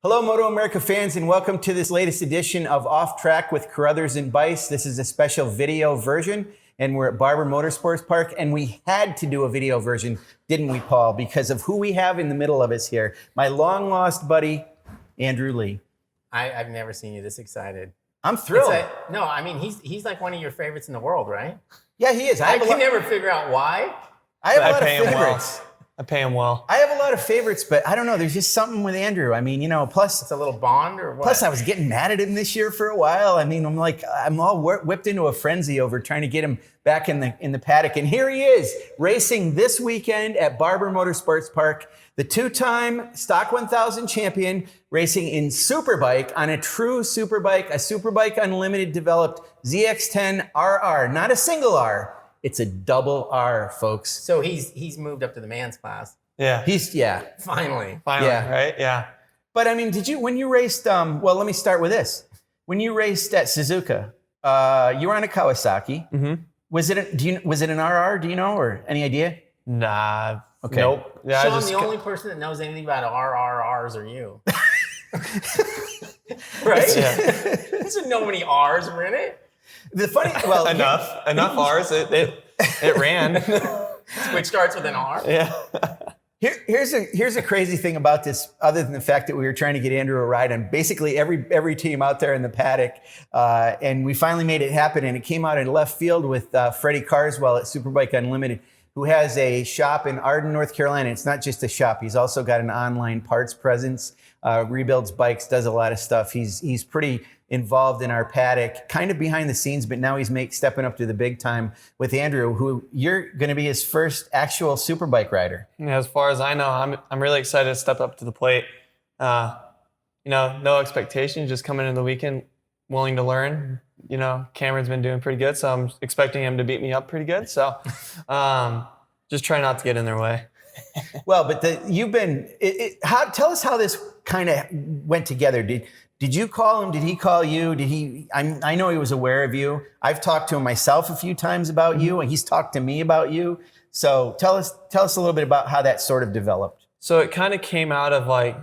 Hello, MotoAmerica fans, and welcome to this latest edition of Off Track with Carruthers and Bice. This is a special video version, and we're at Barber Motorsports Park, and we had to do a video version, didn't we, Paul? Because of who we have in the middle of us here. My long-lost buddy, Andrew Lee. I've never seen you this excited. I'm thrilled. No, I mean, he's like one of your favorites in the world, right? Yeah, he is. I can never figure out why. I have a lot of favorites. I pay him well. I have a lot of favorites, but I don't know. There's just something with Andrew. I mean, plus it's a little bond or what? Plus, I was getting mad at him this year for a while. I mean, I'm all whipped into a frenzy over trying to get him back in the paddock. And here he is, racing this weekend at Barber Motorsports Park, the two-time Stock 1000 champion, racing in Superbike on a true Superbike, a Superbike Unlimited developed ZX10 RR, not a single R. It's a double R, folks. So he's moved up to the man's class. Yeah. Finally, yeah. Right? Yeah. But I mean, when you raced, well, let me start with this. When you raced at Suzuka, you were on a Kawasaki. Mm-hmm. Was it an RR? Do you know, or any idea? Nah. Okay. Nope. Yeah, Sean, the only person that knows anything about RRRs are you. Right? Yeah. Doesn't know many R's were in it. The funny, well, enough R's. It ran. Which starts with an R. Yeah. Here's a crazy thing about this, other than the fact that we were trying to get Andrew a ride on basically every team out there in the paddock, and we finally made it happen. And it came out in left field with Freddie Carswell at Superbike Unlimited, who has a shop in Arden, North Carolina. It's not just a shop; he's also got an online parts presence. Rebuilds bikes, does a lot of stuff. He's pretty involved in our paddock, kind of behind the scenes, but now he's stepping up to the big time with Andrew, who you're going to be his first actual Superbike rider. Yeah, as far as I know, I'm really excited to step up to the plate. No expectations, just coming into the weekend, willing to learn. Cameron's been doing pretty good, so I'm expecting him to beat me up pretty good. So, just try not to get in their way. Well, but tell us how this kind of went together. Did you call him? Did he call you? I know he was aware of you. I've talked to him myself a few times about you, and he's talked to me about you. So tell us a little bit about how that sort of developed. So it kind of came out of like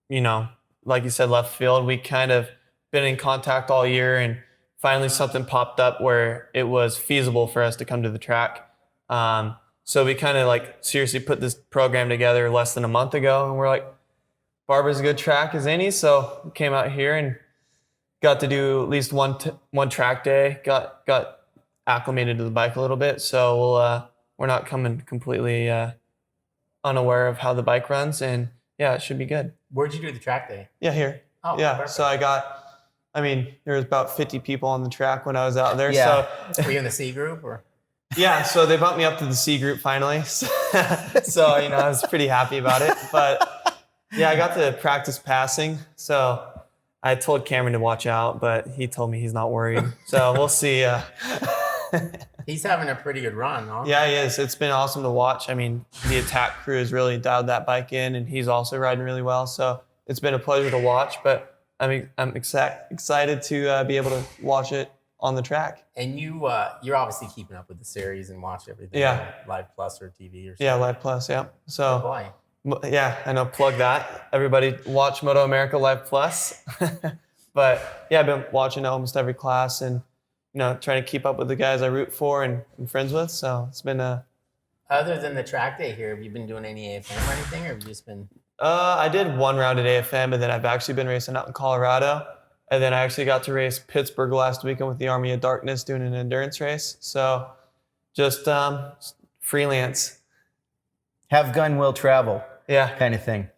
you said, left field. We kind of been in contact all year, and finally something popped up where it was feasible for us to come to the track. So we kind of seriously put this program together less than a month ago, and we're like, Barber's a good track as any, so we came out here and got to do at least one track day. Got acclimated to the bike a little bit, so we're not coming completely unaware of how the bike runs, and yeah, it should be good. Where'd you do the track day? Yeah, here. Oh, yeah. Perfect. So there was about 50 people on the track when I was out there. Yeah. So were you in the C group or? Yeah, so they bumped me up to the C group finally. So I was pretty happy about it, but. Yeah, I got to practice passing, so I told Cameron to watch out, but he told me he's not worried. So we'll see. He's having a pretty good run, huh? Yeah, he is. It's been awesome to watch. I mean, the attack crew has really dialed that bike in, and he's also riding really well. So it's been a pleasure to watch, but I'm excited to be able to watch it on the track. And you're obviously keeping up with the series and watch everything. Yeah. Live Plus or TV or something. Yeah, Live Plus, yeah. So. Oh boy. Yeah, I know, plug that. Everybody watch MotoAmerica Live Plus. But yeah, I've been watching almost every class and, trying to keep up with the guys I root for and friends with. So it's been Other than the track day here, have you been doing any AFM or anything, or have you just been? I did one round at AFM, and then I've actually been racing out in Colorado. And then I actually got to race Pittsburgh last weekend with the Army of Darkness doing an endurance race. So just freelance. Have gun, will travel. Yeah. Kind of thing.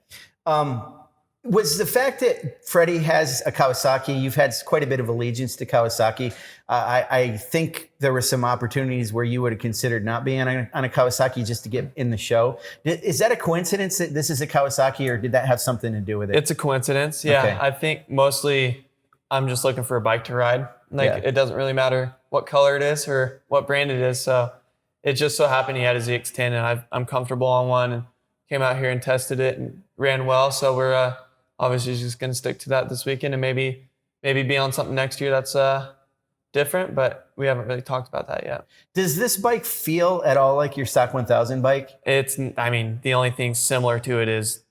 Was the fact that Freddie has a Kawasaki, you've had quite a bit of allegiance to Kawasaki. I think there were some opportunities where you would have considered not being on a Kawasaki just to get in the show. Is that a coincidence that this is a Kawasaki, or did that have something to do with it? It's a coincidence. Yeah. Okay. I think mostly I'm just looking for a bike to ride. It doesn't really matter what color it is or what brand it is. So it just so happened he had a ZX10 and I'm comfortable on one, and came out here and tested it and ran well. So we're obviously just going to stick to that this weekend and maybe be on something next year that's different, but we haven't really talked about that yet. Does this bike feel at all like your Stock 1000 bike? The only thing similar to it is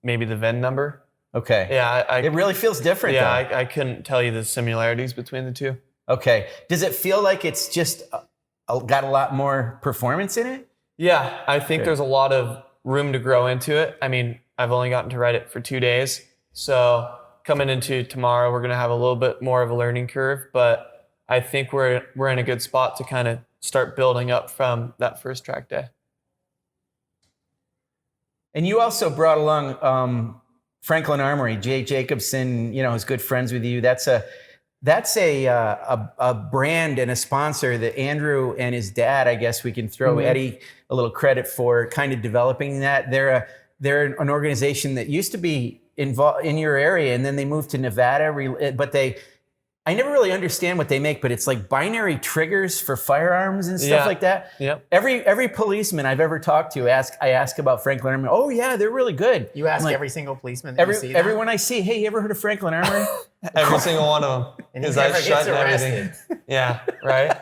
maybe the VIN number. Okay. Yeah, It really feels different. yeah, though. I couldn't tell you the similarities between the two. Okay. Does it feel like it's just got a lot more performance in it? Yeah, I think there's a lot of room to grow into it. I mean, I've only gotten to ride it for 2 days. So coming into tomorrow, we're going to have a little bit more of a learning curve, but I think we're in a good spot to kind of start building up from that first track day. And you also brought along Franklin Armory, Jay Jacobson, is good friends with you. That's a brand and a sponsor that Andrew and his dad, I guess we can throw Eddie a little credit for kind of developing that. They're an organization that used to be involved in your area, and then they moved to Nevada, but I never really understand what they make, but it's like binary triggers for firearms and stuff like that. Yep. Every policeman I've ever talked to, I ask about Franklin Armory. Oh yeah, they're really good. You ask every single policeman that you see that? Everyone I see, hey, you ever heard of Franklin Armory? Every single one of them. And His he never eyes shut gets and arrested. everything. Yeah, right?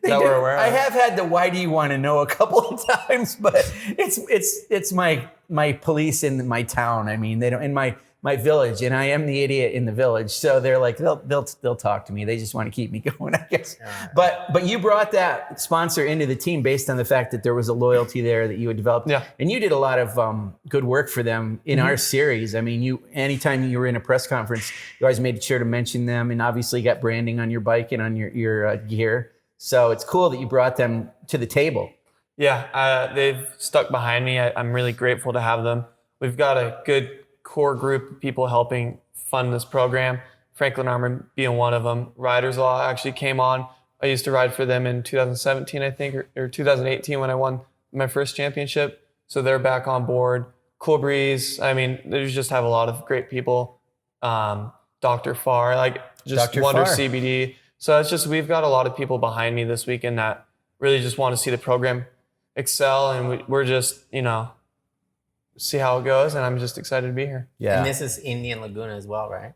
That we're aware of. I have had the why do you want to know a couple of times, but it's my police in my town. I mean, they don't in my village, and I am the idiot in the village. So they're like they'll talk to me. They just want to keep me going, I guess. But you brought that sponsor into the team based on the fact that there was a loyalty there that you had developed. Yeah. And you did a lot of good work for them in our series. I mean, anytime you were in a press conference, you always made sure to mention them, and obviously you got branding on your bike and on your gear. So it's cool that you brought them to the table. Yeah, they've stuck behind me. I'm really grateful to have them. We've got a good core group of people helping fund this program. Franklin Armory being one of them. Riders Law actually came on. I used to ride for them in 2017, I think, or 2018 when I won my first championship. So they're back on board. Cool Breeze. I mean, they just have a lot of great people. Dr. Farr, just Dr. Wonder Farr. CBD. So it's just, we've got a lot of people behind me this weekend that really just want to see the program excel, and we're just, see how it goes, and I'm just excited to be here. Yeah. And this is Indian Laguna as well, right?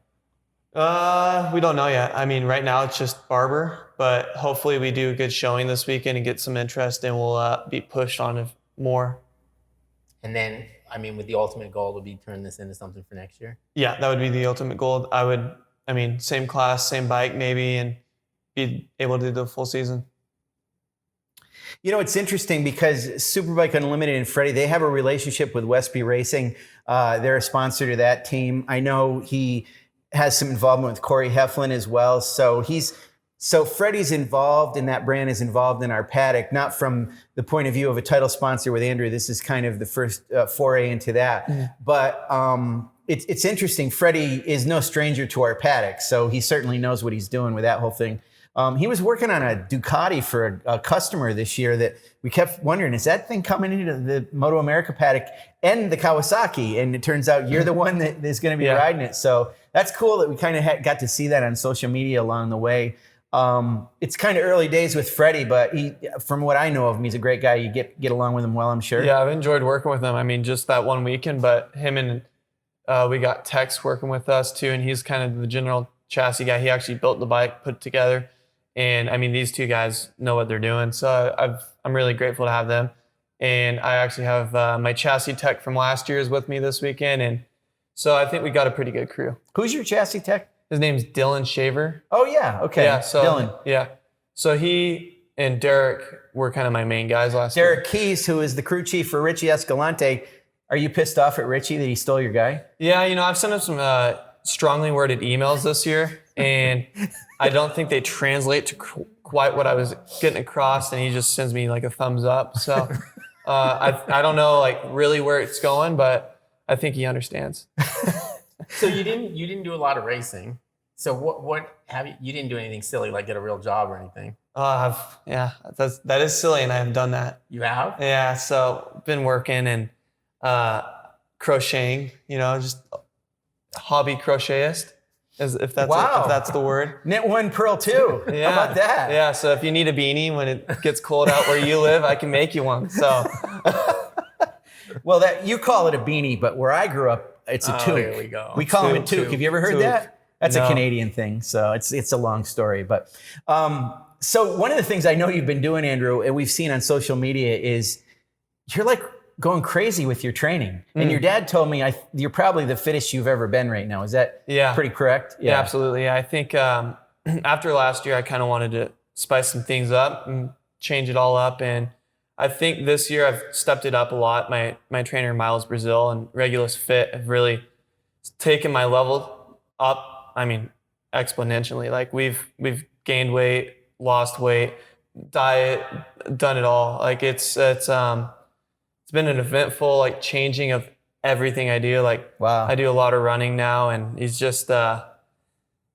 We don't know yet. I mean, right now it's just Barber, but hopefully we do a good showing this weekend and get some interest, and we'll be pushed on it more. And then, I mean, with the ultimate goal would be turn this into something for next year. Yeah, that would be the ultimate goal. Same class, same bike maybe, and be able to do the full season. It's interesting because Superbike Unlimited and Freddie, they have a relationship with Westby Racing. They're a sponsor to that team. I know he has some involvement with Corey Heflin as well. So Freddie's involved, and that brand is involved in our paddock, not from the point of view of a title sponsor with Andrew. This is kind of the first foray into that. Mm-hmm. But it's interesting. Freddie is no stranger to our paddock, so he certainly knows what he's doing with that whole thing. He was working on a Ducati for a customer this year that we kept wondering, is that thing coming into the MotoAmerica paddock and the Kawasaki? And it turns out you're the one that is going to be riding it. So that's cool that we kind of got to see that on social media along the way. It's kind of early days with Freddie, but from what I know of him, he's a great guy. You get along with him well, I'm sure. Yeah, I've enjoyed working with him. I mean, just that one weekend, but him and we got Tex working with us too, and he's kind of the general chassis guy. He actually built the bike, put it together. And I mean, these two guys know what they're doing. So I'm really grateful to have them. And I actually have my chassis tech from last year is with me this weekend. And so I think we got a pretty good crew. Who's your chassis tech? His name's Dylan Shaver. Oh, yeah. Okay. Yeah, so, Dylan. Yeah. So he and Derek were kind of my main guys last year. Derek Keys, who is the crew chief for Richie Escalante. Are you pissed off at Richie that he stole your guy? Yeah, I've sent him some strongly worded emails this year. And I don't think they translate to quite what I was getting across, and he just sends me like a thumbs up. So I don't know really where it's going, but I think he understands. So you didn't do a lot of racing. So what have you didn't do anything silly like get a real job or anything? That is silly, and I have done that. You have? Yeah, so been working and crocheting, just hobby crochetist. If that's the word. Knit one, pearl two. Yeah. How about that? Yeah, so if you need a beanie when it gets cold out where you live, I can make you one. So, well, you call it a beanie, but where I grew up, it's a toque. Here we go. We call them a toque. Have you ever heard Toque. that? That's No. a Canadian thing, so it's a long story. But so one of the things I know you've been doing, Andrew, and we've seen on social media is you're like going crazy with your training. And your dad told me you're probably the fittest you've ever been right now. Is that pretty correct? Yeah, absolutely. Yeah, I think after last year, I kind of wanted to spice some things up and change it all up. And I think this year I've stepped it up a lot. My trainer, Miles Brazil, and Regulus Fit have really taken my level up. I mean, exponentially. Like we've gained weight, lost weight, diet, done it all. Like it's been an eventful like changing of everything I do. Like wow. I do a lot of running now, and he's just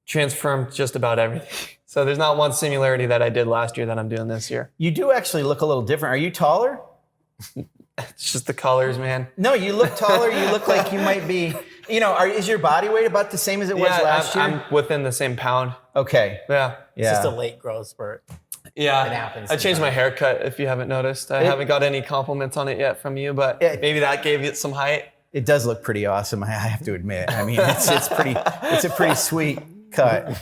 transformed just about everything. So there's not one similarity that I did last year that I'm doing this year. You do actually look a little different. Are you taller? It's just the colors, man. No, you look taller. You look like you might be, is your body weight about the same as it was last year? I'm within the same pound. Okay. Yeah. It's just a late growth spurt. Yeah. It happens. I changed my haircut, if you haven't noticed. I haven't got any compliments on it yet from you, but maybe that gave it some height. It does look pretty awesome, I have to admit. I mean, it's a pretty sweet cut.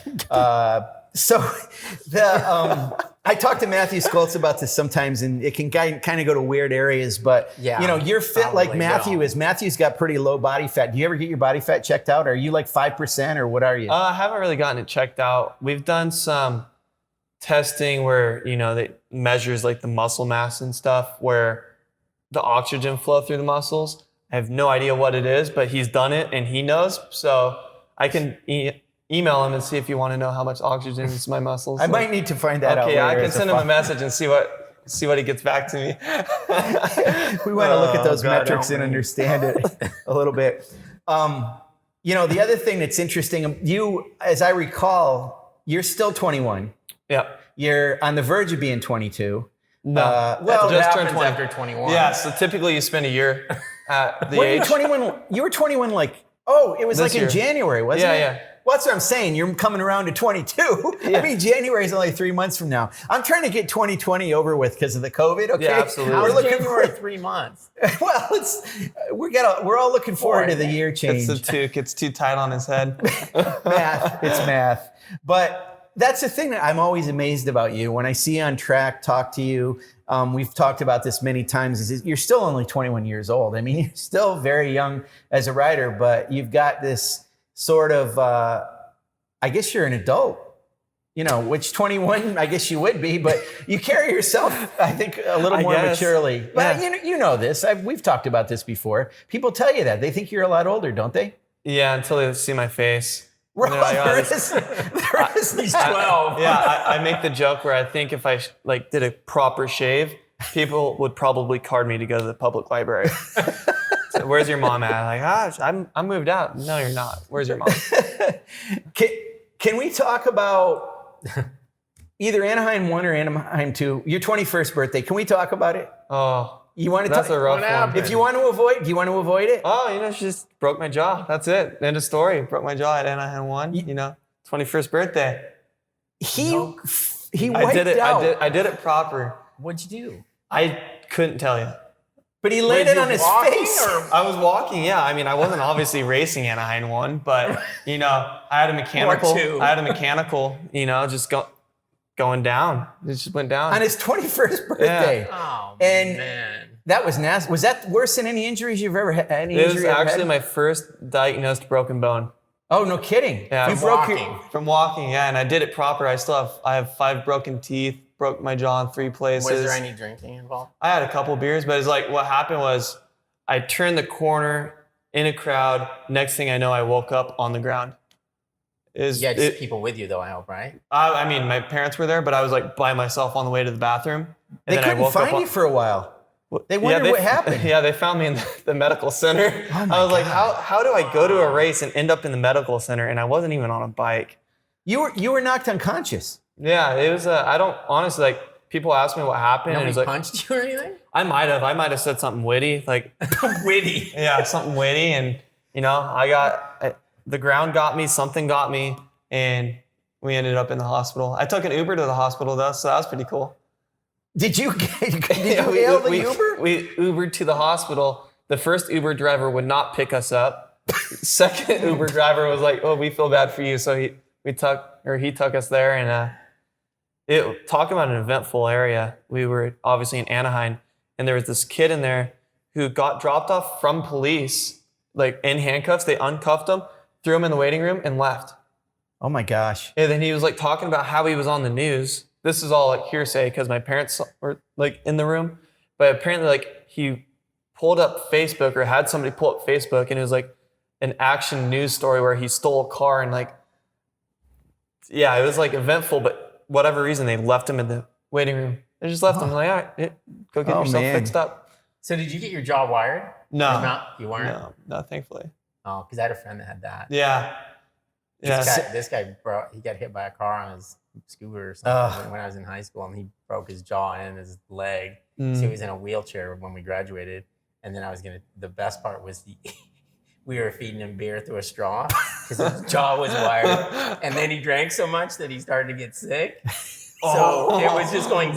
I talk to Matthew Skoltz about this sometimes, and it can kind of go to weird areas, but you're fit like Matthew is. Matthew's got pretty low body fat. Do you ever get your body fat checked out? Are you like 5% or what are you? I haven't really gotten it checked out. We've done some testing where, that measures like the muscle mass and stuff, where the oxygen flow through the muscles. I have no idea what it is, but he's done it and he knows. So I can email him and see if you want to know how much oxygen is in my muscles. I might need to find that out. Okay, I can send him a message and see what he gets back to me. We want to look at those metrics and understand it a little bit. The other thing that's interesting, you, as I recall, you're still 21. Yeah. You're on the verge of being 22. No, well, just turned turned 20 after 21. Yeah, so typically you spend a year at the age. You 21. You were 21 it was This like in year. January, wasn't it? Yeah. Well, that's what I'm saying. You're coming around to 22. Yeah. I mean, January is only 3 months from now. I'm trying to get 2020 over with because of the COVID. Okay, Yeah, absolutely. How We're is looking January for 3 months? Well, we're all looking forward to the year change. It's the toque. It's too tight on his head. Math. It's math. But that's the thing that I'm always amazed about you. When I see you on track, talk to you, we've talked about this many times, is you're still only 21 years old. I mean, you're still very young as a rider, but you've got this sort of, I guess you're an adult, which 21, I guess you would be, but you carry yourself, I think, a little more maturely. But you know this. We've talked about this before. People tell you that. They think you're a lot older, don't they? Yeah, until they see my face. There is He's 12. Yeah, I make the joke where I think if I did a proper shave, people would probably card me to go to the public library. So, where's your mom at? Like, I'm moved out. No, you're not. Where's your mom? Can we talk about either Anaheim 1 or Anaheim 2? Your 21st birthday. Can we talk about it? Oh, you want to that's talk? a rough one. If you want to avoid, do you want to avoid it? Oh, she just broke my jaw. That's it. End of story. Broke my jaw at Anaheim 1. 21st birthday. He wiped I did it. out. I did it proper. What'd you do? I couldn't tell you. But he laid it on his face. I was walking, yeah. I mean, I wasn't obviously racing Anaheim 1, but, I had a mechanical. Or 2. I had a mechanical, just going down. It just went down. On his 21st birthday. Oh, And man. that was nasty. Was that worse than any injuries you've ever had? It was actually my first diagnosed broken bone. Oh, no kidding. Yeah, You from broke walking. From walking, yeah, and I did it proper. I have 5 broken teeth, broke my jaw in 3 places. Was there any drinking involved? I had a couple beers, but it's like what happened was I turned the corner in a crowd. Next thing I know, I woke up on the ground. Just people with you, though, I hope, right? I mean, my parents were there, but I was like by myself on the way to the bathroom. They couldn't find you for a while. They wondered what happened. Yeah, they found me in the medical center. Oh my I was like, God. how do I go to a race and end up in the medical center? And I wasn't even on a bike. You were knocked unconscious. Yeah, it was. I don't honestly people ask me what happened. And it Nobody was like, punched you or anything? I might have said something witty, like Witty. yeah, something witty, and the ground got me, something got me, and we ended up in the hospital. I took an Uber to the hospital though, so that was pretty cool. Did you hail the Uber? We Ubered to the hospital. The first Uber driver would not pick us up. Second Uber driver was like, "Oh, we feel bad for you," so he took us there, and talk about an eventful area. We were obviously in Anaheim, and there was this kid in there who got dropped off from police, like in handcuffs. They uncuffed him, threw him in the waiting room, and left. Oh my gosh. And then he was like talking about how he was on the news. This is all like hearsay because my parents were like in the room. But apparently like he pulled up Facebook or had somebody pull up Facebook, and it was like an action news story where he stole a car, and like, yeah, it was like eventful, but whatever reason they left him in the waiting room. They just left him like, all right, go get yourself fixed up. So did you get your jaw wired? No. Or not? You weren't? No, thankfully. Oh, because I had a friend that had that. Yeah. This guy he got hit by a car on his scooter or something when I was in high school, and he broke his jaw and his leg. So he was in a wheelchair when we graduated. And then the best part was we were feeding him beer through a straw because his jaw was wired. And then he drank so much that he started to get sick. So it was just going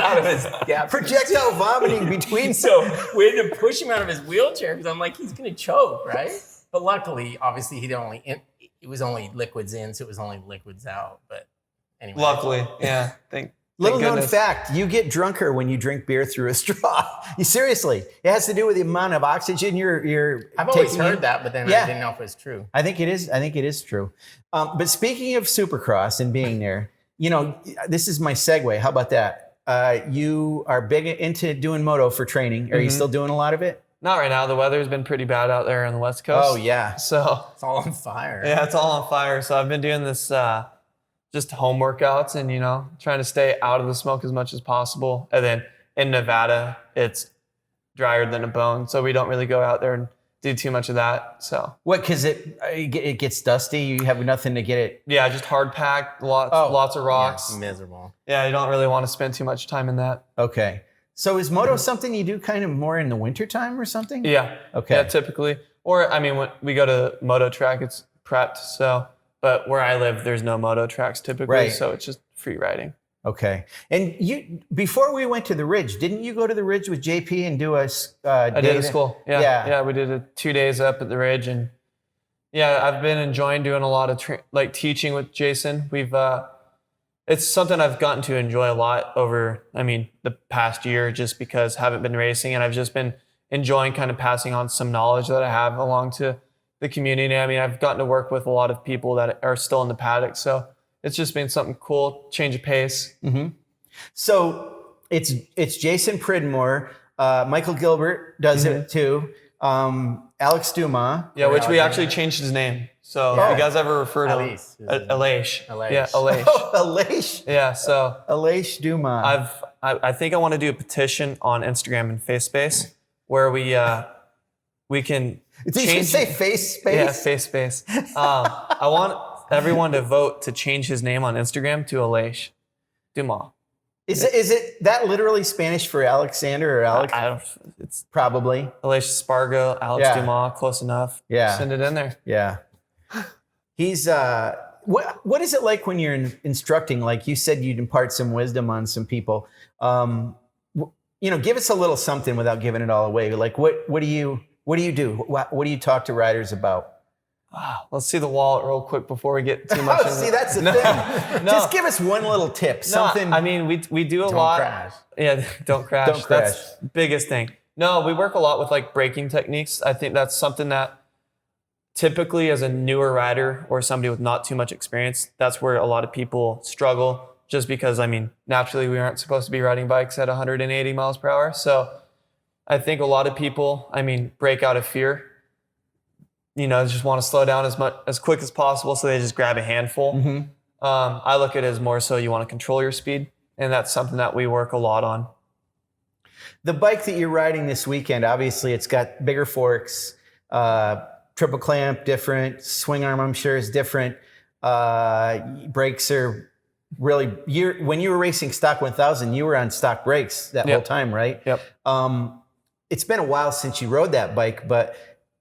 out of his gap. Projectile vomiting between. So we had to push him out of his wheelchair because I'm like, he's going to choke, right? But luckily, obviously, it was only liquids in, so it was only liquids out. But anyway. Luckily, yeah. Little known fact, you get drunker when you drink beer through a straw. Seriously, it has to do with the amount of oxygen you're I've always heard that, but then I didn't know if it was true. I think it is true. But speaking of Supercross and being there, this is my segue. How about that? You are big into doing moto for training. Are you still doing a lot of it? Not right now. The weather's been pretty bad out there on the West Coast. Oh, yeah. So it's all on fire. Yeah, it's all on fire. So I've been doing this just home workouts and, trying to stay out of the smoke as much as possible. And then in Nevada, it's drier than a bone. So we don't really go out there and do too much of that. So what? Because it gets dusty. You have nothing to get it. Yeah, just hard packed, lots of rocks. Yeah, miserable. Yeah, you don't really want to spend too much time in that. Okay. So is moto something you do kind of more in the wintertime or something? Yeah. Okay. Yeah, typically. Or, when we go to moto track, it's prepped. So, but where I live, there's no moto tracks typically. Right. So it's just free riding. Okay. And before we went to the Ridge, didn't you go to the Ridge with JP and do a I did at school. Yeah. Yeah, we did 2 days up at the Ridge. And yeah, I've been enjoying doing a lot of teaching with Jason. It's something I've gotten to enjoy a lot over, the past year, just because I haven't been racing, and I've just been enjoying kind of passing on some knowledge that I have along to the community. I've gotten to work with a lot of people that are still in the paddock. So it's just been something cool, change of pace. Mm-hmm. So it's Jason Pridmore, Michael Gilbert does it too, Alex Dumas. Yeah, which we actually changed his name. So if you guys ever refer to him, Aleix. Yeah, Aleix. Aleix. Yeah, so Aleix Dumas. I think I want to do a petition on Instagram and FaceSpace where we can Did you say face space? Yeah, FaceSpace. I want everyone to vote to change his name on Instagram to Aleix Dumas. Is it that literally Spanish for Alexander or Alex? I don't. It's probably Aleix Spargo, Alex Dumas, close enough. Yeah, send it in there. Yeah. He's what is it like when you're instructing? Like you said, you'd impart some wisdom on some people. Give us a little something without giving it all away. Like what do you do? What do you talk to riders about? Let's see the wallet real quick before we get too much. See, that's the thing. Just give us one little tip. Something. We do a lot. Don't crash. Yeah, don't crash. Don't crash. That's the biggest thing. No, we work a lot with braking techniques. I think that's something that typically as a newer rider or somebody with not too much experience, that's where a lot of people struggle just because, naturally we aren't supposed to be riding bikes at 180 miles per hour. So I think a lot of people, break out of fear. Just want to slow down as quick as possible, so they just grab a handful. Mm-hmm. I look at it as more so you want to control your speed, and that's something that we work a lot on. The bike that you're riding this weekend, obviously it's got bigger forks, triple clamp, different. Swing arm, I'm sure, is different. Brakes are really... when you were racing Stock 1000, you were on stock brakes that whole time, right? Yep. It's been a while since you rode that bike, but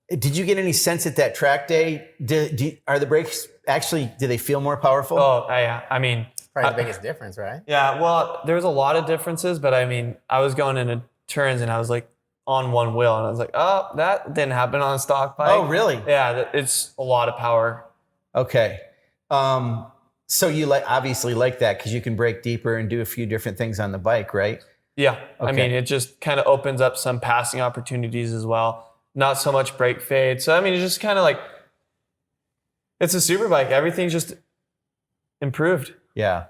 did you get any sense at that track day? Are the brakes actually, do they feel more powerful? Oh, yeah. Probably the biggest difference, right? Yeah, well, there's a lot of differences, but I was going into turns and I was on one wheel and I was like, oh, that didn't happen on a stock bike. Oh, really? Yeah, it's a lot of power. Okay. So you obviously like that because you can brake deeper and do a few different things on the bike, right? Yeah. Okay. I mean, it just kind of opens up some passing opportunities as well. Not so much brake fade. So, I mean, it's just kind of like, it's a Superbike. Everything's just improved. Yeah.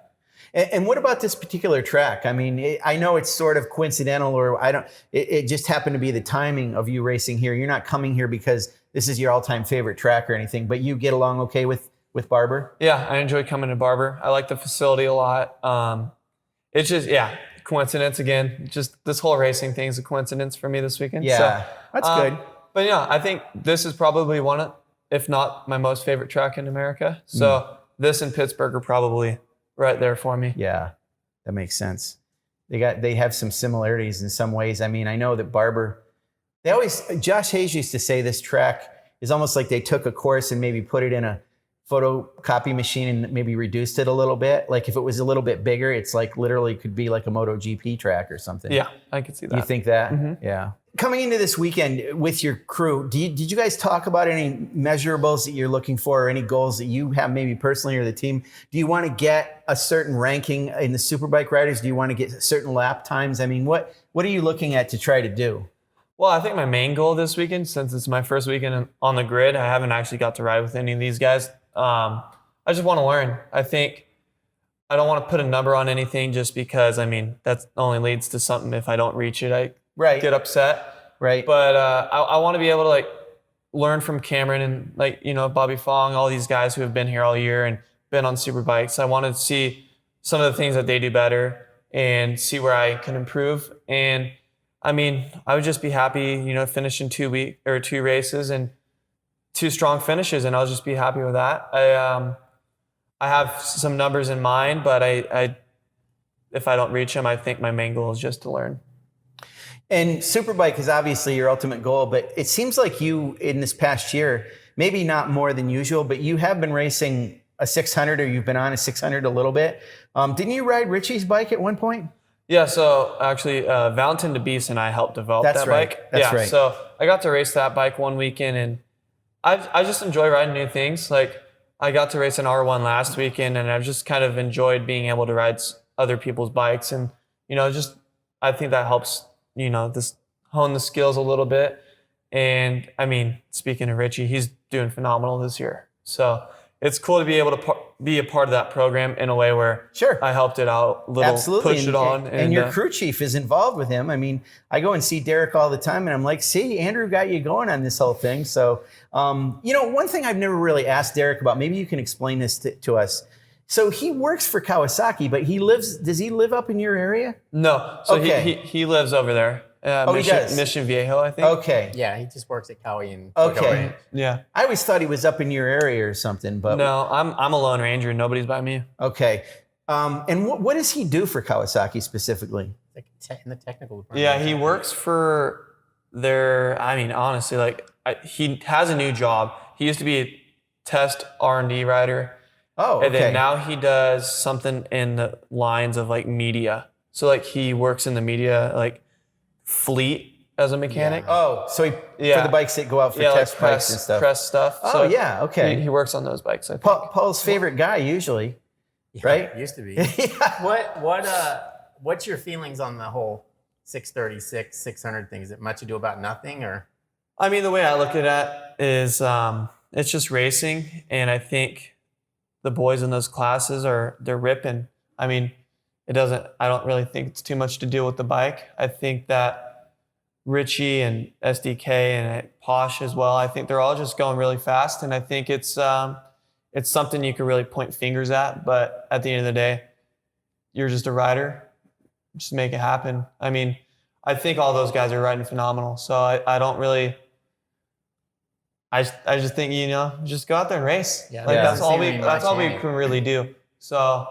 And what about this particular track? I mean, I know it's sort of coincidental, or it just happened to be the timing of you racing here. You're not coming here because this is your all-time favorite track or anything, but you get along okay with Barber? Yeah, I enjoy coming to Barber. I like the facility a lot. It's just, coincidence again. Just this whole racing thing is a coincidence for me this weekend. Yeah, so, that's good. But yeah, I think this is probably one of, if not my most favorite track in America. So this and Pittsburgh are probably right there for me. Yeah, that makes sense. They have some similarities in some ways. I mean, I know that Barber, Josh Hayes used to say this track is almost like they took a course and maybe put it in a photocopy machine and maybe reduced it a little bit. Like if it was a little bit bigger, it's like literally could be like a MotoGP track or something. Yeah, I could see that. You think that? Mm-hmm. Yeah. Coming into this weekend with your crew, did you guys talk about any measurables that you're looking for, or any goals that you have maybe personally or the team? Do you want to get a certain ranking in the Superbike riders? Do you want to get certain lap times? I mean, what are you looking at to try to do? Well, I think my main goal this weekend, since it's my first weekend on the grid, I haven't actually got to ride with any of these guys. I just want to learn. I think I don't want to put a number on anything just because, I mean, that only leads to something. If I don't reach it, I get upset. Right. But I want to be able to like learn from Cameron and like, you know, Bobby Fong, all these guys who have been here all year and been on Superbikes. I want to see some of the things that they do better and see where I can improve. And I mean, I would just be happy, you know, finishing 2 races and 2 strong finishes, and I'll just be happy with that. I have some numbers in mind, but I if I don't reach them, I think my main goal is just to learn. And Superbike is obviously your ultimate goal, but it seems like you, in this past year, maybe not more than usual, but you have been racing a 600, or you've been on a 600 a little bit. Didn't you ride Richie's bike at one point? Yeah, so actually, Valentin DeBeese and I helped develop that bike. That's right. So I got to race that bike one weekend, and I just enjoy riding new things. Like I got to race an R1 last weekend, and I've just kind of enjoyed being able to ride other people's bikes, and you know, just I think that helps, you know, this hone the skills a little bit. And I mean, speaking of Richie, he's doing phenomenal this year. So it's cool to be able to be a part of that program in a way where I helped it out a little, absolutely. push it on. And your crew chief is involved with him. I mean, I go and see Derek all the time, and I'm like, see, Andrew got you going on this whole thing. So, you know, one thing I've never really asked Derek about, maybe you can explain this to us. So he works for Kawasaki, but does he live up in your area? No. So he lives over there. He does? Mission Viejo, I think. Okay. Yeah, he just works at Cowie and okay. Yeah. I always thought he was up in your area or something, but no, I'm a Lone Ranger. Nobody's by me. Okay. And what does he do for Kawasaki specifically? Like in the technical department. Yeah, he works for I mean, honestly, like he has a new job. He used to be a test R&D rider. Oh, okay. And then now he does something in the lines of like media. So like he works in the media, like fleet as a mechanic. Yeah. Oh, so for the bikes that go out for test bikes and stuff. Press stuff. Oh, so yeah, okay. He works on those bikes, I think. Paul's favorite guy usually, right? Used to be. Yeah. What's your feelings on the whole 636, 600 thing? Is it much ado about nothing, or? I mean, the way I look at it is it's just racing, and I think the boys in those classes they're ripping. I mean, I don't really think it's too much to do with the bike. I think that Richie and SDK and Posh as well, I think they're all just going really fast, and I think it's something you can really point fingers at, but at the end of the day, you're just a rider. Just make it happen. I mean, I think all those guys are riding phenomenal, so I don't really I just think, you know, just go out there and race. Yeah, like that's all we can really do. So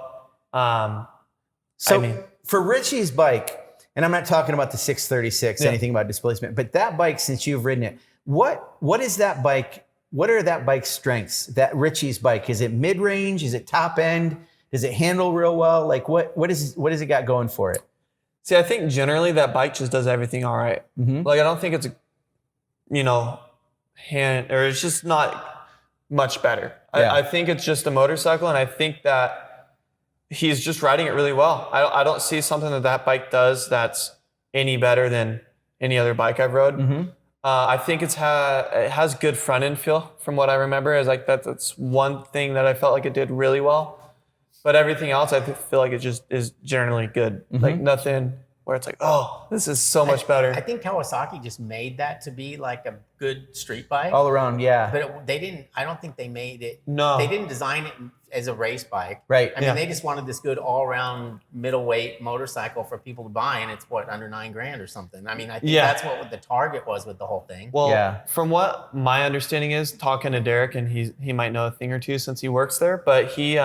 for Richie's bike, and I'm not talking about the 636, anything about displacement, but that bike, since you've ridden it, what is that bike? What are that bike's strengths? That Richie's bike, is it mid-range? Is it top end? Does it handle real well? Like what has it got going for it? See, I think generally that bike just does everything all right. Mm-hmm. Like I don't think it's it's just not much better. I think it's just a motorcycle, and I think that he's just riding it really well. I don't see something that bike does that's any better than any other bike I've rode. Mm-hmm. I think it has good front end feel from what I remember. Is like that's one thing that I felt like it did really well. But everything else, I feel like it just is generally good. Mm-hmm. Like nothing where it's like, oh, this is so much better. I think Kawasaki just made that to be like a good street bike. All around, yeah. But they didn't, I don't think they made it. No. They didn't design it as a race bike. Right. I mean, they just wanted this good all-around middleweight motorcycle for people to buy, and it's under $9,000 or something. I mean, I think that's what the target was with the whole thing. Well, from what my understanding is, talking to Derek, and he might know a thing or two since he works there, but he,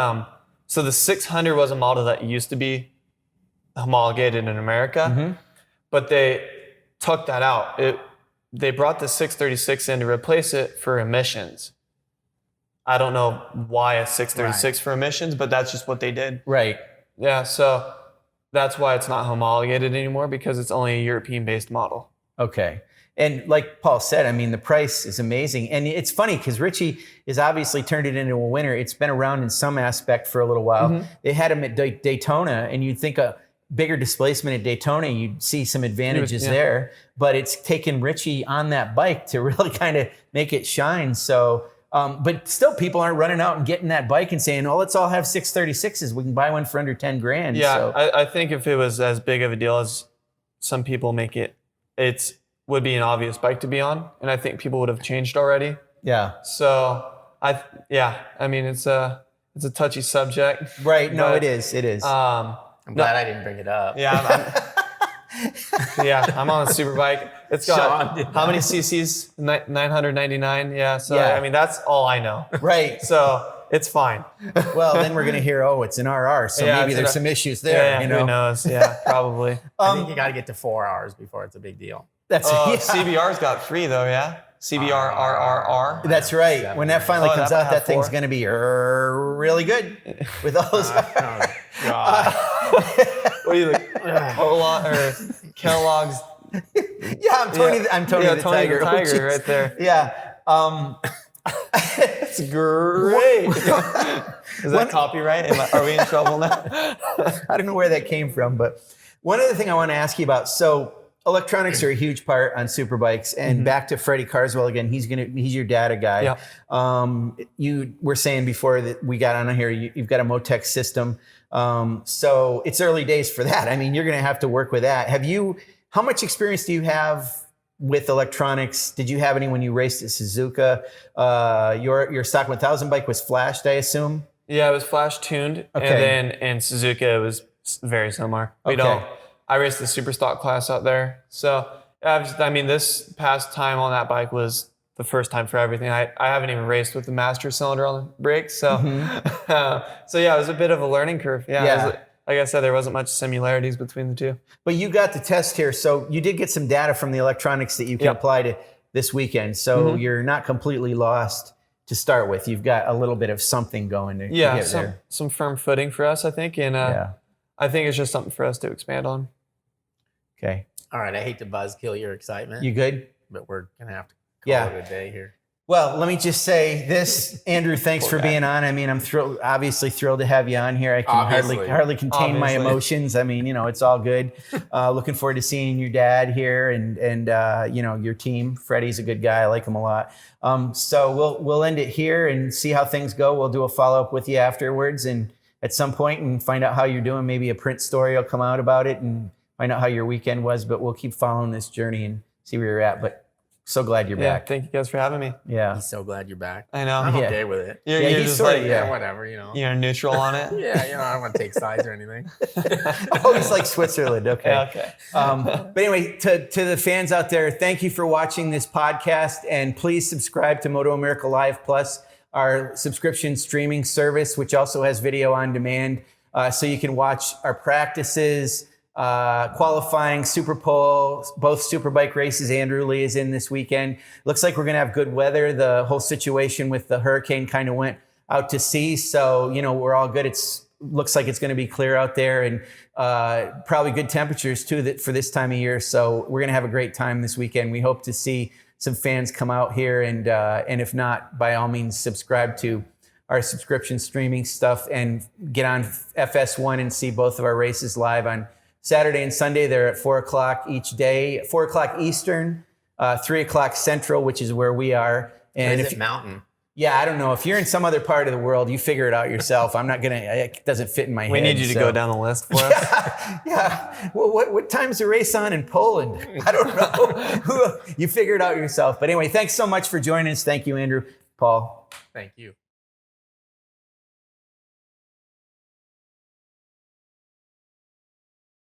so the 600 was a model that used to be homologated in America, mm-hmm. but they took that out. They brought the 636 in to replace it for emissions. I don't know why a 636 for emissions, but that's just what they did. Right. Yeah, so that's why it's not homologated anymore, because it's only a European-based model. Okay. And like Paul said, I mean, the price is amazing. And it's funny because Richie has obviously turned it into a winner. It's been around in some aspect for a little while. Mm-hmm. They had him at Daytona, and you'd think a bigger displacement at Daytona, you'd see some advantages there. But it's taken Richie on that bike to really kind of make it shine. So, but still people aren't running out and getting that bike and saying, oh, let's all have 636s. We can buy one for under $10,000. Yeah, so. I think if it was as big of a deal as some people make it, would be an obvious bike to be on, and I think people would have changed already. Yeah. So I mean, it's a touchy subject. Right. No, but, it is. It is. I'm glad I didn't bring it up. Yeah. I'm on a Superbike. It's got how many cc's? 999. Yeah. So I mean, that's all I know. Right. So it's fine. Well, then we're gonna hear, oh, it's an RR, so maybe there's some issues there. Yeah, you know? Who knows? Yeah, probably. I think you got to get to 4 hours before it's a big deal. That's CBR's got 3 though. Yeah. CBR RRR. That's right. When that finally comes out, that thing's 4. going to be really good with all those. What do you think? Kellogg's. Yeah, I'm Tony the Tiger. The Tiger right there. Yeah. It's great. Is that copyright? Are we in trouble now? I don't know where that came from, but one other thing I want to ask you about. So electronics are a huge part on Superbikes, and back to Freddie Carswell again. He's your data guy. Yeah. You were saying before that we got on here, you've got a Motec system. So it's early days for that. I mean, you're going to have to work with that. How much experience do you have with electronics? Did you have any when you raced at Suzuka? Your stock 1000 bike was flashed, I assume? Yeah, it was flash tuned. Okay. And then in Suzuka, it was very similar. I raced the super stock class out there. So, this past time on that bike was the first time for everything. I haven't even raced with the master cylinder on the brakes. So, it was a bit of a learning curve. Yeah. Like I said, there wasn't much similarities between the two. But you got the test here. So you did get some data from the electronics that you can apply to this weekend. So you're not completely lost to start with. You've got a little bit of something going to get there. Some firm footing for us, I think. And I think it's just something for us to expand on. Okay. All right. I hate to buzzkill your excitement. You good? But we're going to have to call it a day here. Well, let me just say this, Andrew, thanks for being on. I mean, I'm obviously thrilled to have you on here. I can hardly contain my emotions. I mean, it's all good. Looking forward to seeing your dad here and your team. Freddie's a good guy. I like him a lot. So we'll end it here and see how things go. We'll do a follow-up with you afterwards and at some point and find out how you're doing. Maybe a print story will come out about it and find out how your weekend was, but we'll keep following this journey and see where you're at. But so glad you're back. Thank you guys for having me. Yeah. He's so glad you're back. I know. I'm okay with it. You're he's just like, whatever, You're neutral on it? Yeah, I don't want to take sides or anything. Oh, it's like Switzerland. Okay. Yeah, okay. But anyway, to the fans out there, thank you for watching this podcast, and please subscribe to MotoAmerica Live Plus, our subscription streaming service, which also has video on demand, so you can watch our practices, qualifying, Super Pole, both Superbike races. Andrew Lee is in this weekend. Looks like we're going to have good weather. The whole situation with the hurricane kind of went out to sea. So, we're all good. Looks like it's going to be clear out there and probably good temperatures too for this time of year. So we're going to have a great time this weekend. We hope to see some fans come out here and if not, by all means, subscribe to our subscription streaming stuff and get on FS1 and see both of our races live on Saturday and Sunday. They're at 4 o'clock each day, 4 o'clock Eastern, 3 o'clock Central, which is where we are. And if Mountain. Yeah, I don't know. If you're in some other part of the world, you figure it out yourself. I'm not going to, it doesn't fit in my head. We need you to go down the list for us. Yeah. Well, what time's the race on in Poland? I don't know. You figure it out yourself. But anyway, thanks so much for joining us. Thank you, Andrew, Paul. Thank you.